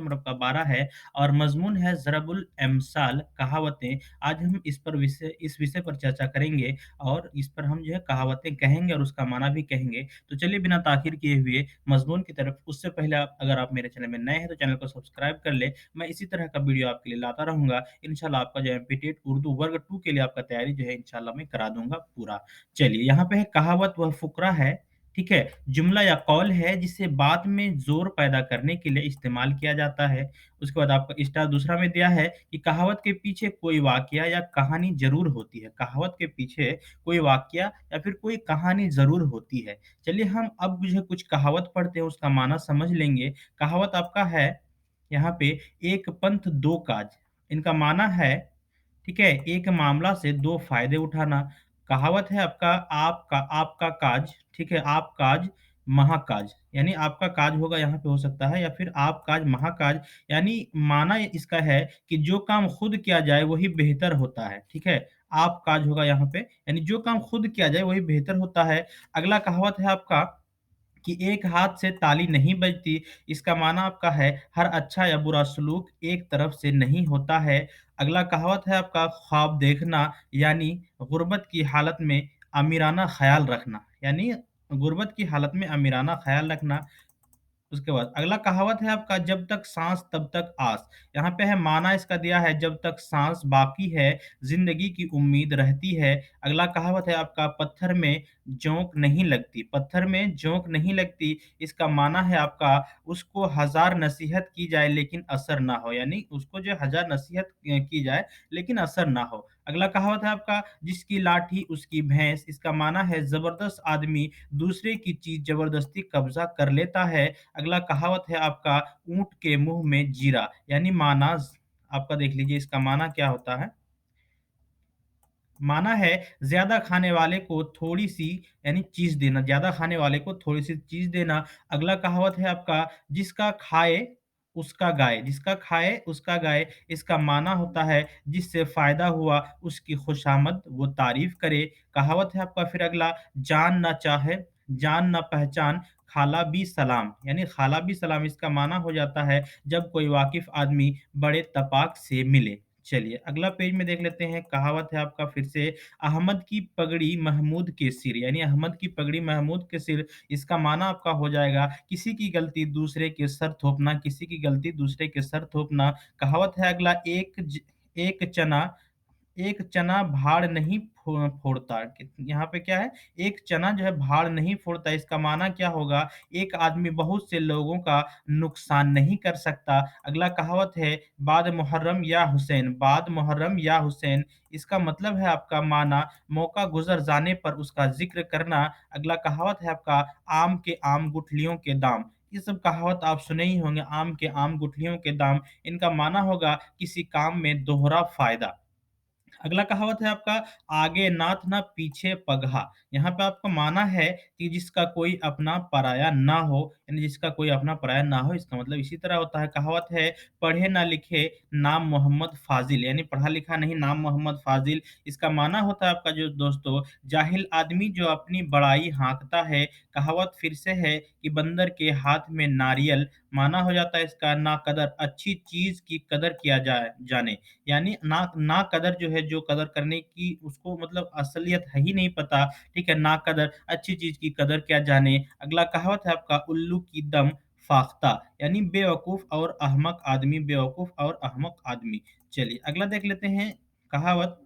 Number आपका 12 है और मज़मून है ज़रबुल अम्साल कहावतें। आज हम इस विषय पर चर्चा करेंगे और इस पर हम जो है कहावतें कहेंगे और उसका माना भी कहेंगे। तो चलिए बिना ताख़ीर किए हुए मज़मून की तरफ उससे पहले आप अगर आप मेरे चैनल में नए हैं तो चैनल को सब्सक्राइब कर लें। मैं इसी तरह का वीडियो आपके लिए लाता रहूँगा। इंशाल्लाह आपका जो है एमपी-टेट उर्दू वर्ग 2 के लिए आपका तैयारी जो है इंशाल्लाह मैं करा दूँगा पूरा। चलिए यहाँ पे है कहावत व फ़ुकरा है, ठीक है? जुमला या कौल है जिसे बात में ज़ोर पैदा करने के लिए इस्तेमाल किया जाता है। उसके बाद आपका स्टार दूसरा में दिया है कि कहावत के पीछे कोई वाक़या या कहानी ज़रूर होती है। कहावत के पीछे कोई वाक़या या फिर कोई कहानी ज़रूर होती है। चलिए हम अब जो है कुछ कहावत पढ़ते हैं, उसका माना समझ लेंगे। कहावत आपका है यहाँ पे एक पंथ दो काज। इनका माना है, ठीक है? एक मामला से 2 फ़ायदे उठाना। कहावत है आपका आपका काज, ठीक है? आप काज, महाकाज, यानी आपका काज होगा यहाँ पे हो सकता है या फिर आप काज, महाकाज, यानी माना इसका है कि जो काम खुद किया जाए वही बेहतर होता है, ठीक है? आप काज होगा यहाँ पे, यानी जो काम खुद किया जाए वही बेहतर होता है। अगला कहावत है आपका कि एक हाथ से ताली नहीं बजती, इसका माना आपका है हर अच्छा या बुरा सलूक एक तरफ से नहीं होता है। अगला कहावत है आपका ख्वाब देखना, यानी गुर्बत की हालत में अमीराना ख़्याल रखना, यानी गुर्बत की हालत में अमीराना ख़्याल रखना। उसके बाद अगला कहावत है आपका जब तक साँस तब तक आस। यहाँ पे है माना इसका दिया है जब तक साँस बाकी है, ज़िंदगी की उम्मीद रहती है। अगला कहावत है आपका पत्थर में जोंक नहीं लगती, पत्थर में जोंक नहीं लगती, इसका माना है आपका उसको हज़ार नसीहत की जाए लेकिन असर ना हो, यानी उसको जो हज़ार नसीहत की जाए लेकिन असर ना हो। अगला कहावत है आपका जिसकी लाठी उसकी भैंस, इसका माना है ज़बरदस्त आदमी दूसरे की चीज़ ज़बरदस्ती कब्ज़ा कर लेता है। अगला कहावत है आपका ऊँट के मुँह में जीरा, यानी माना आपका देख लीजिए इसका माना क्या होता है? माना है ज़्यादा खाने वाले को थोड़ी-सी यानी चीज़ देना, ज़्यादा खाने वाले को थोड़ी-सी चीज़ देना। अगला कहावत है आपका जिसका खाए उसका गाए, जिसका खाए उसका गाए, इसका माना होता है जिससे फ़ायदा हुआ उसकी खुशामद वो तारीफ़ करे। कहावत है आपका फिर अगला जान ना चाहे, जान ना पहचान, खाला भी सलाम, यानी खाला भी सलाम इसका माना हो जाता है जब कोई वाकिफ़ आदमी बड़े तपाक से मिले। चलिए अगला पेज में देख लेते हैं, कहावत है आपका फिर से अहमद की पगड़ी महमूद के सिर, यानी अहमद की पगड़ी महमूद के सिर, इसका माना आपका हो जाएगा किसी की गलती दूसरे के सर थोपना, किसी की गलती दूसरे के सर थोपना। कहावत है अगला एक चना भाड़ नहीं फोड़ता। यहाँ पे क्या है? एक चना जो है भाड़ नहीं फोड़ता, इसका माना क्या होगा? एक आदमी बहुत से लोगों का नुकसान नहीं कर सकता। अगला कहावत है बाद मुहर्रम या हुसैन, इसका मतलब है आपका माना मौका गुज़र जाने पर उसका ज़िक्र करना। अगला कहावत है आपका आम के आम गुठलियों के दाम। ये सब कहावत आप सुने ही होंगे, आम के आम गुठलियों के दाम, इनका माना होगा किसी काम में दोहरा फ़ायदा। अगला कहावत है आपका आगे नाथ ना पीछे पगहा। यहाँ पे आपका माना है कि जिसका कोई अपना पराया ना हो, यानी जिसका कोई अपना पराया ना हो, इसका मतलब इसी तरह होता है। कहावत है पढ़े ना लिखे नाम मोहम्मद फाजिल, यानी पढ़ा लिखा नहीं नाम मोहम्मद फाजिल, इसका माना होता है आपका जो दोस्तों जाहिल आदमी जो अपनी बड़ाई हाँकता है। कहावत फिर से है कि बंदर के हाथ में नारियल, माना हो जाता है इसका ना कदर अच्छी चीज़ की कदर किया जाने, यानी ना ना कदर जो है, जो कदर करने की उसको मतलब असलियत है ही नहीं पता, ठीक है? ना कदर अच्छी चीज़ की कदर क्या जाने। अगला कहावत है आपका उल्लू की दम फाख्ता, यानी बेवकूफ़ और अहमक आदमी। चलिए अगला देख लेते हैं कहावत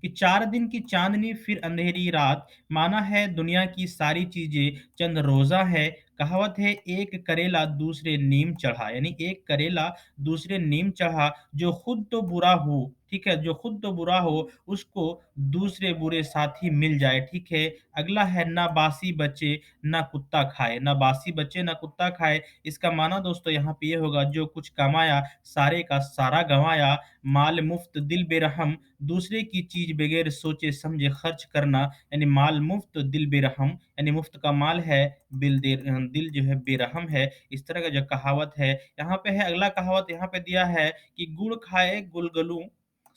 कि 4 दिन की चाँदनी फिर अंधेरी रात, माना है दुनिया की सारी चीज़ें चंद रोज़ा है। कहावत है एक करेला दूसरे नीम चढ़ा, यानी एक करेला दूसरे नीम चढ़ा, जो खुद तो बुरा हो, ठीक है? जो खुद तो बुरा हो, उसको दूसरे बुरे साथी मिल जाए, ठीक है? अगला है ना बासी बचे, ना कुत्ता खाए, ना बासी बचे, ना कुत्ता खाए, इसका माना दोस्तों यहाँ पे ये होगा जो कुछ कमाया, सारे का सारा गँवाया, माल मुफ्त दिल बेरहम, दूसरे की चीज़ बगैर सोचे समझे खर्च करना, यानी माल मुफ्त दिल बेरहम, यानी मुफ्त का माल है, दिल जो है बेरहम है। इस तरह का जो कहावत है, यहाँ पे है अगला कहावत यहाँ पे दिया है कि गुड़ खाए गुलगुलू,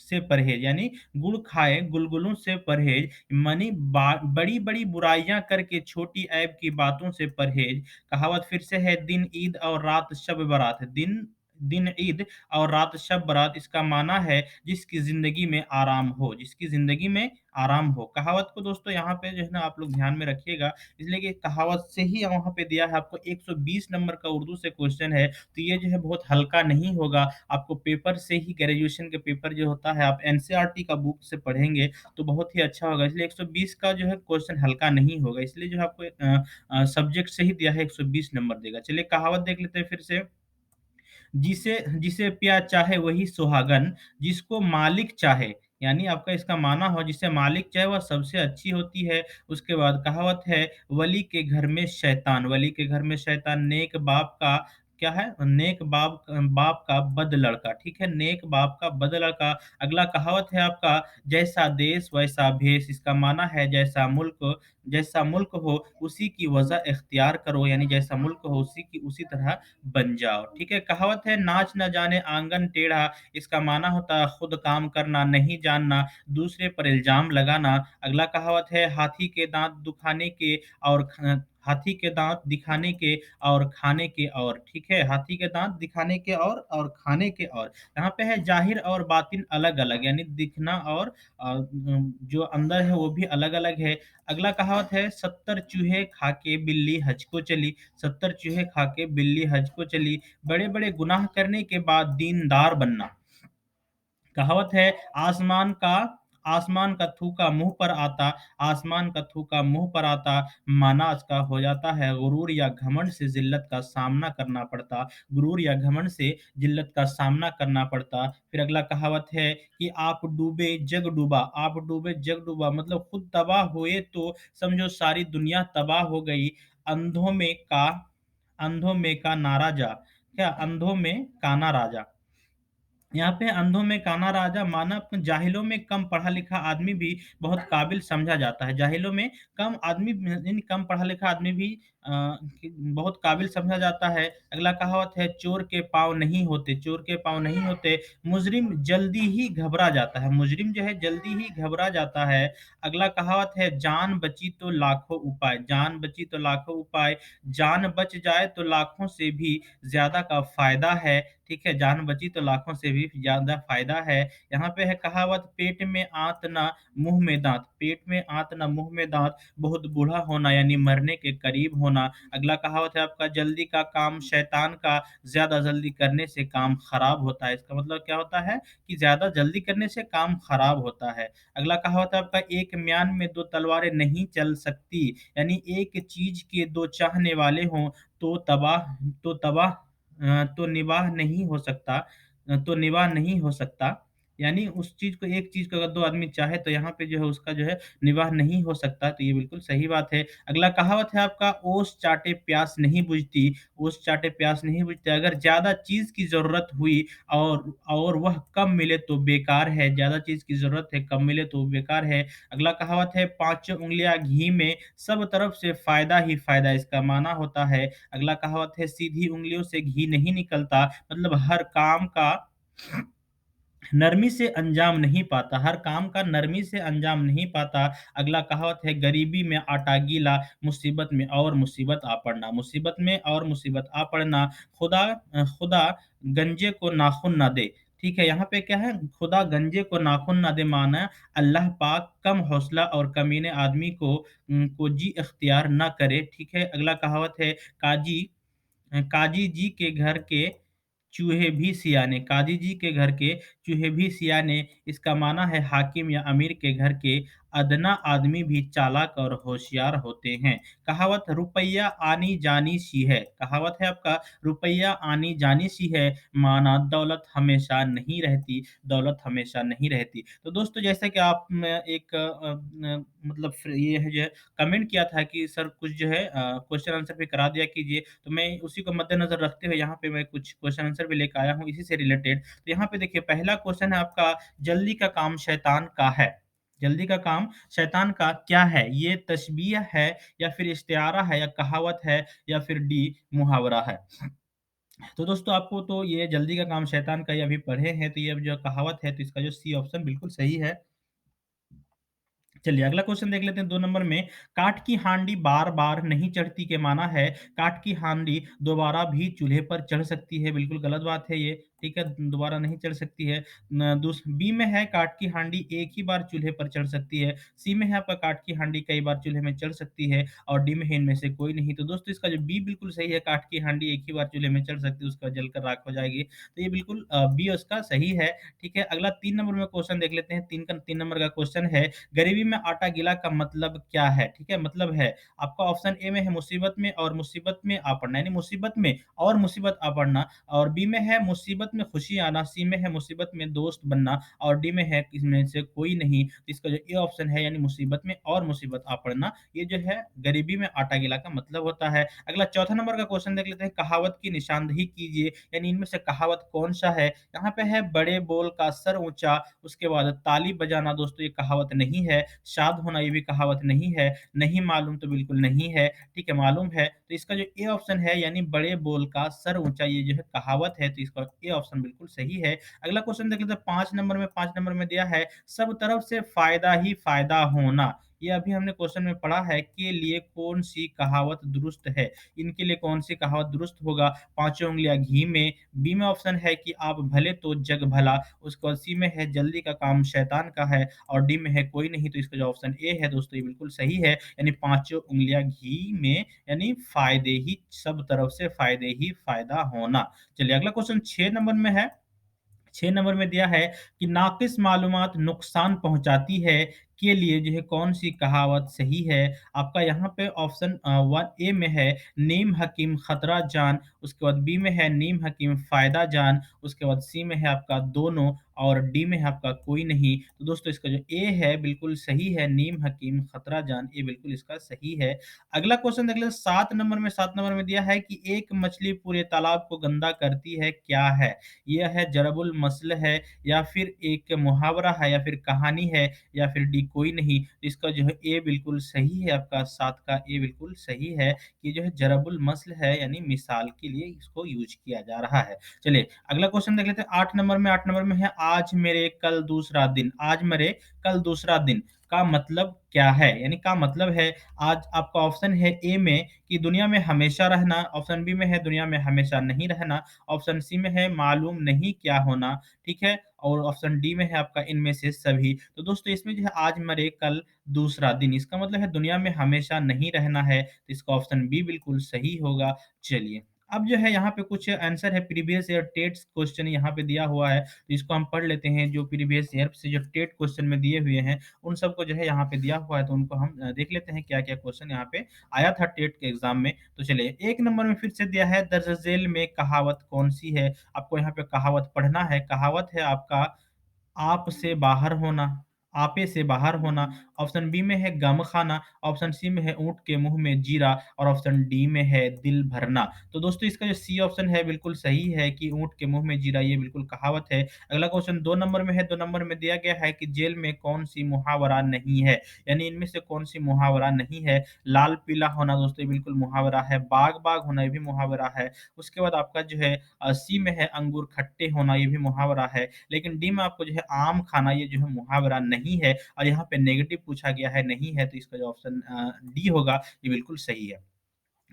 से परहेज, यानी गुड़ खाए गुलगुलों से परहेज, मनी बड़ी-बड़ी बुराइयां करके छोटी ऐब की बातों से परहेज। कहावत फिर से है, दिन ईद और रात शब बारात। दिन दिन ईद और रात शब बारात, इसका माना है जिसकी ज़िंदगी में आराम हो, जिसकी ज़िंदगी में आराम हो। कहावत को दोस्तों यहाँ पे जो है ना आप लोग ध्यान में रखिएगा, इसलिए कि कहावत से ही वहाँ पे दिया है आपको। 120 नंबर का उर्दू से क्वेश्चन है, तो ये जो है बहुत हल्का नहीं होगा। आपको पेपर से ही, ग्रेजुएशन के पेपर जो होता है, आप एनसीईआरटी का बुक से पढ़ेंगे तो बहुत ही अच्छा होगा। इसलिए 120 का जो है क्वेश्चन हल्का नहीं होगा, इसलिए जो है आपको सब्जेक्ट से ही दिया है, 120 नंबर देगा। चलिए कहावत देख लेते हैं फिर से। जिसे जिसे पिया चाहे वही सुहागन, जिसको मालिक चाहे, यानी आपका इसका माना हो जिसे मालिक चाहे वह सबसे अच्छी होती है। उसके बाद कहावत है, वली के घर में शैतान, वली के घर में शैतान, नेक बाप का क्या है, नेक बाप बाप का बद लड़का, ठीक है, नेक बाप का बद लड़का। अगला कहावत है आपका, जैसा देश वैसा भेष, इसका माना है जैसा मुल्क हो उसी की वजह इख्तियार करो, यानी जैसा मुल्क हो उसी की उसी तरह बन जाओ, ठीक है। कहावत है, नाच न जाने आंगन टेढ़ा, इसका माना होता है खुद काम करना नहीं जानना, दूसरे पर इल्जाम लगाना। अगला कहावत है, हाथी के दांत दिखाने के और खाने के और, ठीक है, हाथी के दांत दिखाने के और खाने के और। यहाँ पे है, जाहिर और बातिन अलग अलग, यानी दिखना और जो अंदर है वो भी अलग अलग है। अगला कहावत है, 70 चूहे खा के बिल्ली हज को चली, 70 चूहे खा के बिल्ली हज को चली, बड़े-बड़े गुनाह करने के बाद दीनदार बनना। कहावत है, आसमान का थूका मुंह पर आता, आसमान का थूका मुंह पर आता, मानाज का हो जाता है, गुरूर या घमंड से जिल्लत का सामना करना पड़ता, गुरूर या घमंड से जिल्लत का सामना करना पड़ता। फिर अगला कहावत है कि आप डूबे जग डूबा, आप डूबे जग डूबा, मतलब खुद तबाह हुए तो समझो सारी दुनिया तबाह हो गई। अंधों में का अंधों में का नारा जा, क्या, अंधों में काना राजा। यहाँ पे अंधों में काना राजा, माना जाहिलों में कम पढ़ा लिखा आदमी भी बहुत काबिल समझा जाता है। जाहिलों में कम आदमी, यानी कम पढ़ा लिखा आदमी भी बहुत काबिल समझा जाता है। अगला कहावत है, चोर के पाँव नहीं होते, चोर के पाँव नहीं होते, मुजरिम जल्दी ही घबरा जाता है, मुजरिम जो है जल्दी ही घबरा जाता है। अगला कहावत है, जान बची तो लाखों उपाय, जान बची तो लाखों उपाय, जान बच जाए तो लाखों से भी ज़्यादा का फ़ायदा है, ठीक है, जान बची तो लाखों से भी ज़्यादा फ़ायदा है। यहाँ पे है कहावत, पेट में आंत ना मुँह में दाँत, पेट में आंत ना मुँह में दाँत, बहुत बूढ़ा होना यानी मरने के करीब होना। अगला कहावत है आपका, जल्दी का काम शैतान का, ज़्यादा जल्दी करने से काम खराब होता है। इसका मतलब क्या होता है कि ज़्यादा जल्दी करने से काम खराब होता है। अगला कहावत है आपका, एक म्यान में 2 तलवारें नहीं चल सकती, यानी एक चीज़ के 2 चाहने वाले हों तो तबाह तो तबाह तो निवाह नहीं हो सकता, तो निवाह नहीं हो सकता। यानी उस चीज़ को, एक चीज़ को अगर 2 आदमी चाहे तो यहाँ पे जो है उसका जो है निवाह नहीं हो सकता, तो ये बिल्कुल सही बात है। अगला कहावत है आपका, ओस चाटे प्यास नहीं बुझती, ओस चाटे प्यास नहीं बुझती, अगर ज़्यादा चीज़ की ज़रूरत हुई और वह कम मिले तो बेकार है, ज़्यादा चीज़ की ज़रूरत है, कम मिले तो बेकार है। अगला कहावत है, पाँचों उँगलियाँ घी में, सब तरफ से फ़ायदा ही फ़ायदा, इसका माना होता है। अगला कहावत है, सीधी उँगलियों से घी नहीं निकलता, मतलब हर काम का नरमी से अंजाम नहीं पाता, हर काम का नरमी से अंजाम नहीं पाता। अगला कहावत है, गरीबी में आटा गीला, मुसीबत में और मुसीबत आ पड़ना, मुसीबत में और मुसीबत आ पड़ना। खुदा गंजे को नाखून ना दे, ठीक है, यहाँ पे क्या है, खुदा गंजे को नाखून ना दे, माना अल्लाह पाक कम हौसला और कमीने आदमी को जी इख्तियार ना करे, ठीक है। अगला कहावत है, काजी जी के घर के चूहे भी सियाने, काजी जी के घर के चूहे भी सियाने, इसका माना है हाकिम या अमीर के घर के अदना आदमी भी चालाक और होशियार होते हैं। कहावत, रुपया आनी जानी सी है, कहावत है आपका, रुपया आनी जानी सी है, माना दौलत हमेशा नहीं रहती, दौलत हमेशा नहीं रहती। तो दोस्तों जैसा कि आप में एक मतलब ये है जो है कमेंट किया था कि सर कुछ जो है क्वेश्चन आंसर भी करा दिया कीजिए, तो मैं उसी को मद्देनज़र रखते हुए यहाँ पे मैं कुछ क्वेश्चन आंसर भी लेके आया हूँ इसी से रिलेटेड। तो यहाँ पे देखिए पहला क्वेश्चन है आपका, जल्दी का काम शैतान का है। जल्दी का काम शैतान का क्या है? ये तशबीह है या फिर इस्तिआरा है या कहावत है या फिर डी मुहावरा है? तो दोस्तों आपको तो ये जल्दी का काम शैतान का ये अभी पढ़े हैं, तो ये अब जो कहावत है, तो इसका जो सी ऑप्शन बिल्कुल सही है। चलिए अगला क्वेश्चन देख लेते हैं 2 नंबर में, काठ की हांडी बार-बार नहीं चढ़ती के माना है, काठ की हांडी दोबारा भी चूल्हे पर चढ़ सकती है, बिल्कुल गलत बात है ये, ठीक है? दोबारा नहीं चढ़ सकती है। न दूस बी में है काठ की हांडी एक ही बार चूल्हे पर चढ़ सकती है, सी में है आपका काठ की हांडी कई बार चूल्हे में चढ़ सकती है और डी में है इनमें से कोई नहीं। तो दोस्तों इसका जो बी बिल्कुल सही है, काठ की हांडी एक ही बार चूल्हे में चढ़ सकती है, उसके बाद जलकर राख हो जाएगी। तो ये बिल्कुल बी उसका सही है, ठीक है? अगला 3 नंबर में क्वेश्चन देख लेते हैं, 3 नंबर का क्वेश्चन है, गरीबी में आटा गीला का मतलब क्या है? ठीक है, मतलब है आपका ऑप्शन ए में है मुसीबत में और मुसीबत में आ पड़ना, यानी मुसीबत में और मुसीबत आ पड़ना, और बी में है मुसीबत में खुशी आना, सी में है मुसीबत में दोस्त बनना और डी में है इसमें से कोई नहीं। तो इसका जो ए ऑप्शन है यानी मुसीबत में और मुसीबत आ पड़ना, ये जो है गरीबी में आटा गीला का मतलब होता है। अगला चौथा नंबर का क्वेश्चन देख लेते हैं, कहावत की निशानदेही कीजिए, यानी इनमें से कहावत कौन-सा है? यहाँ पे है बड़े बोल का सर ऊँचा, उसके बाद ताली बजाना, दोस्तों ये कहावत नहीं है, शाद होना ये भी कहावत नहीं है, नहीं मालूम तो बिल्कुल नहीं है, ठीक है, मालूम है। तो इसका जो ए ऑप्शन है यानी बड़े बोल का सर ऊँचा, ये जो है कहावत है, तो इसका ए ऑप्शन बिल्कुल सही है। अगला क्वेश्चन देख लेते हैं 5 नंबर में दिया है, सब तरफ से फ़ायदा ही फ़ायदा होना। ये अभी हमने क्वेश्चन में पढ़ा है के लिए कौन-सी कहावत दुरुस्त है? इनके लिए कौन-सी कहावत दुरुस्त होगा? पाँचों उँगलियाँ घी में, बी में ऑप्शन है कि आप भले तो जग भला, उसके बाद सी में है जल्दी का काम शैतान का है और डी में है कोई नहीं, तो इसका जो ऑप्शन ए है दोस्तों ये बिल्कुल सही है, यानी पाँचों उँगलियाँ घी में, यानी फ़ायदे ही सब तरफ से फ़ायदे ही फ़ायदा होना। चलिए अगला क्वेश्चन 6 नंबर में है, 6 नंबर में दिया है कि नाक़िस मालूमात नुकसान पहुँचाती है, के लिए जो है कौन-सी कहावत सही है? आपका यहाँ पे ऑप्शन 1 ए में है नीम हकीम खतरा जान, उसके बाद बी में है नीम हकीम फ़ायदा जान, उसके बाद सी में है आपका दोनों और डी में है आपका कोई नहीं। तो दोस्तों इसका जो ए है बिल्कुल सही है, नीम हकीम खतरा जान, ये बिल्कुल इसका सही है। अगला क्वेश्चन देख लें 7 नंबर में दिया है कि एक मछली पूरे तालाब को गंदा करती है, क्या है? यह है ज़रबुल मसल है या फिर एक मुहावरा है या फिर कहानी है या फिर डी कोई नहीं। इसका जो है ए बिल्कुल सही है, आपका 7 का ए बिल्कुल सही है कि जो है ज़रबुल मसल है, यानी मिसाल के लिए इसको यूज़ किया जा रहा है। चलिए अगला क्वेश्चन देख लेते हैं 8 नंबर में है आज मेरे कल दूसरा दिन, आज मेरे कल दूसरा दिन का मतलब क्या है? यानी का मतलब है आज आपका ऑप्शन है ए में कि दुनिया में हमेशा रहना, ऑप्शन बी में है दुनिया में हमेशा नहीं रहना, ऑप्शन सी में है मालूम नहीं क्या होना, ठीक है? और ऑप्शन डी में है आपका इनमें से सभी। तो दोस्तों इसमें जो है आज मरे कल दूसरा दिन, इसका मतलब है दुनिया में हमेशा नहीं रहना है, तो इसका ऑप्शन बी बिल्कुल सही होगा। चलिए, अब जो है यहाँ पे कुछ आंसर है प्रीवियस ईयर टेट्स क्वेश्चन यहाँ पे दिया हुआ है, तो इसको हम पढ़ लेते हैं जो प्रीवियस ईयर से जो टेट क्वेश्चन में दिए हुए हैं, उन सबको जो है यहाँ पे दिया हुआ है, तो उनको हम देख लेते हैं क्या-क्या क्वेश्चन यहाँ पे आया था टेट के एग्ज़ाम में। तो चलिए 1 नंबर में फिर से दिया है दर्ज झेल में कहावत कौन-सी है? आपको यहाँ पे कहावत पढ़ना है, कहावत है आपका आप से बाहर होना, आपे से बाहर होना, ऑप्शन बी में है गम खाना, ऑप्शन सी में है ऊँट के मुँह में जीरा और ऑप्शन डी में है दिल भरना। तो दोस्तों इसका जो सी ऑप्शन है बिल्कुल सही है कि ऊँट के मुँह में जीरा, ये बिल्कुल कहावत है। अगला क्वेश्चन 2 नंबर में है, 2 नंबर में दिया गया है कि जेल में कौन-सी मुहावरा नहीं है? यानी इनमें से कौन-सी मुहावरा नहीं है? लाल पीला होना दोस्तों ये बिल्कुल मुहावरा है, बाग-बाग होना ये भी मुहावरा है। उसके बाद आपका जो है सी में है अंगूर खट्टे होना, ये भी मुहावरा है। लेकिन डी में आपको जो है आम खाना, ये जो है मुहावरा नहीं है और यहाँ पे नेगेटिव पूछा गया है, नहीं है, तो इसका जो ऑप्शन डी होगा, ये बिल्कुल सही है।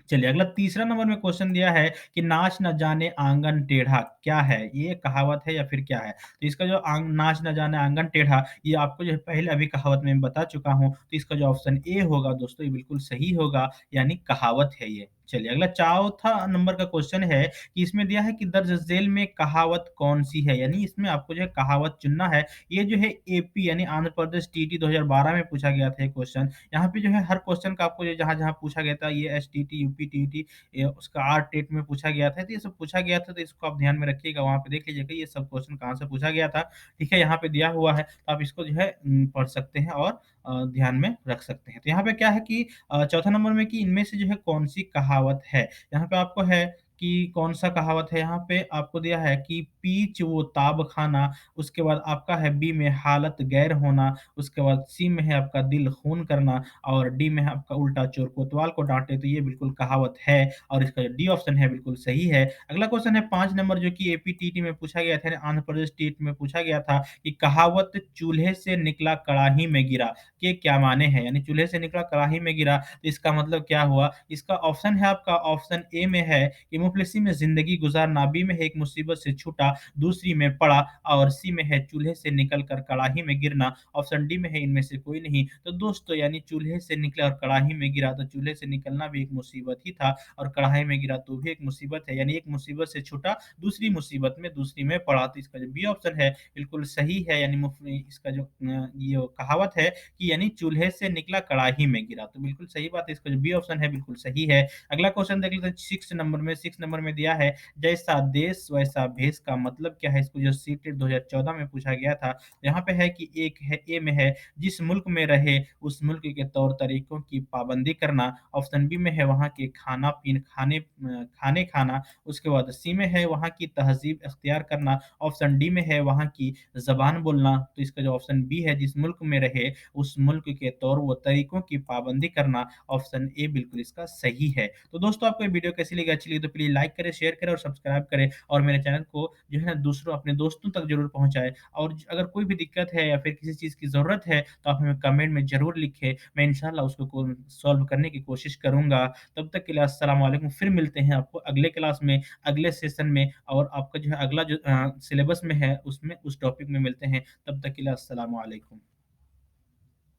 चलिए अगला तीसरा नंबर में क्वेश्चन दिया है कि नाच न जाने आंगन टेढ़ा क्या है? ये कहावत है या फिर क्या है? तो इसका जो नाच न जाने आंगन टेढ़ा, ये आपको जो है पहले अभी कहावत में बता चुका हूँ, तो इसका जो ऑप्शन ए होगा दोस्तों ये बिल्कुल सही होगा, यानी कहावत है ये। चलिए अगला चौथा नंबर का क्वेश्चन है कि इसमें दिया है कि दर्ज झेल में कहावत कौन-सी है? यानी इसमें आपको जो है कहावत चुनना है। ये जो है एपी यानी आंध्र प्रदेश टीटी 2012 में पूछा गया था ये क्वेश्चन। यहाँ पे जो है हर क्वेश्चन का आपको जो जहाँ-जहाँ पूछा गया था ये एसटीटी, यूपी टीईटी उसका आर-टेट में पूछा गया था, तो ये सब पूछा गया था, तो इसको आप ध्यान में रखिएगा, वहाँ पे देख लीजिएगा ये सब क्वेश्चन कहाँ से पूछा गया था, ठीक है? यहाँ पे दिया हुआ है, तो आप इसको जो है पढ़ सकते हैं और ध्यान में रख सकते हैं। तो यहाँ पे क्या है कि चौथा नंबर में कि इनमें से जो है कौन-सी कहावत है? यहाँ पे आपको है कि कौन-सा कहावत है यहाँ पे आपको दिया है कि पीच वो ताब खाना, उसके बाद आपका है बी में हालत गैर होना, उसके बाद सी में है आपका दिल खून करना और डी में है आपका उल्टा चोर कोतवाल को डाँटे, तो ये बिल्कुल कहावत है और इसका जो डी ऑप्शन है बिल्कुल सही है। अगला क्वेश्चन है 5 नंबर जो कि एपीटीटी में पूछा गया था, आंध्र प्रदेश टेट में पूछा गया था कि कहावत चूल्हे से निकला कड़ाही में गिरा के क्या माने हैं? यानी चूल्हे से निकला कड़ाही में गिरा, तो इसका मतलब क्या हुआ? इसका ऑप्शन है आपका ऑप्शन ए में है कि मुफलिसी में ज़िंदगी गुज़ारना, बी में है एक मुसीबत से छूटा, दूसरी में पड़ा और सी में है चूल्हे से निकल कर कड़ाही में गिरना, ऑप्शन डी में है इनमें से कोई नहीं। तो दोस्तों यानी चूल्हे से निकला और कड़ाही में गिरा, तो चूल्हे से निकलना भी एक मुसीबत ही था और कढ़ाई में गिरा तो भी एक मुसीबत है, यानी एक मुसीबत से छूटा, दूसरी मुसीबत में दूसरी में पड़ा। तो इसका जो बी ऑप्शन है बिल्कुल सही है, यानी इसका जो ये कहावत है कि यानी चूल्हे से निकला कढ़ाई में गिरा, तो बिल्कुल सही बात है, इसका जो बी ऑप्शन है बिल्कुल सही है। अगला क्वेश्चन देख लेते हैं 6 नंबर में दिया है, जैसा देश वैसा भेष का मतलब क्या है? इसको जो सीटेट 2014 में पूछा गया था। यहाँ पे है कि एक है ए में है जिस मुल्क में रहे उस मुल्क के तौर तरीकों की पाबंदी करना, ऑप्शन बी में है वहाँ के खाने खाना, उसके बाद सी में है वहाँ की तहज़ीब इख्तियार करना, ऑप्शन डी में है वहाँ की ज़बान बोलना। तो इसका जो ऑप्शन बी है जिस मुल्क में रहे उस मुल्क के तौर व तरीकों की पाबंदी करना, ऑप्शन ए बिल्कुल इसका सही है। तो दोस्तों आपको ये वीडियो कैसी लगी? अच्छी लगी तो प्लीज़ लाइक करें, शेयर करें और सब्सक्राइब करें और मेरे चैनल को जो है ना दूसरों अपने दोस्तों तक ज़रूर पहुँचाएँ। और अगर कोई भी दिक्कत है या फिर किसी चीज़ की ज़रूरत है तो आप हमें कमेंट में ज़रूर लिखें। मैं इंशाअल्लाह उसको सॉल्व करने की कोशिश करूँगा। तब तक के लिए अस्सलाम वालेकुम। फिर मिलते हैं आपको अगले क्लास में, अगले सेशन में और आपका जो है अगला जो सिलेबस में है उसमें उस टॉपिक में मिलते हैं। तब तक के लिए अस्सलाम वालेकुम।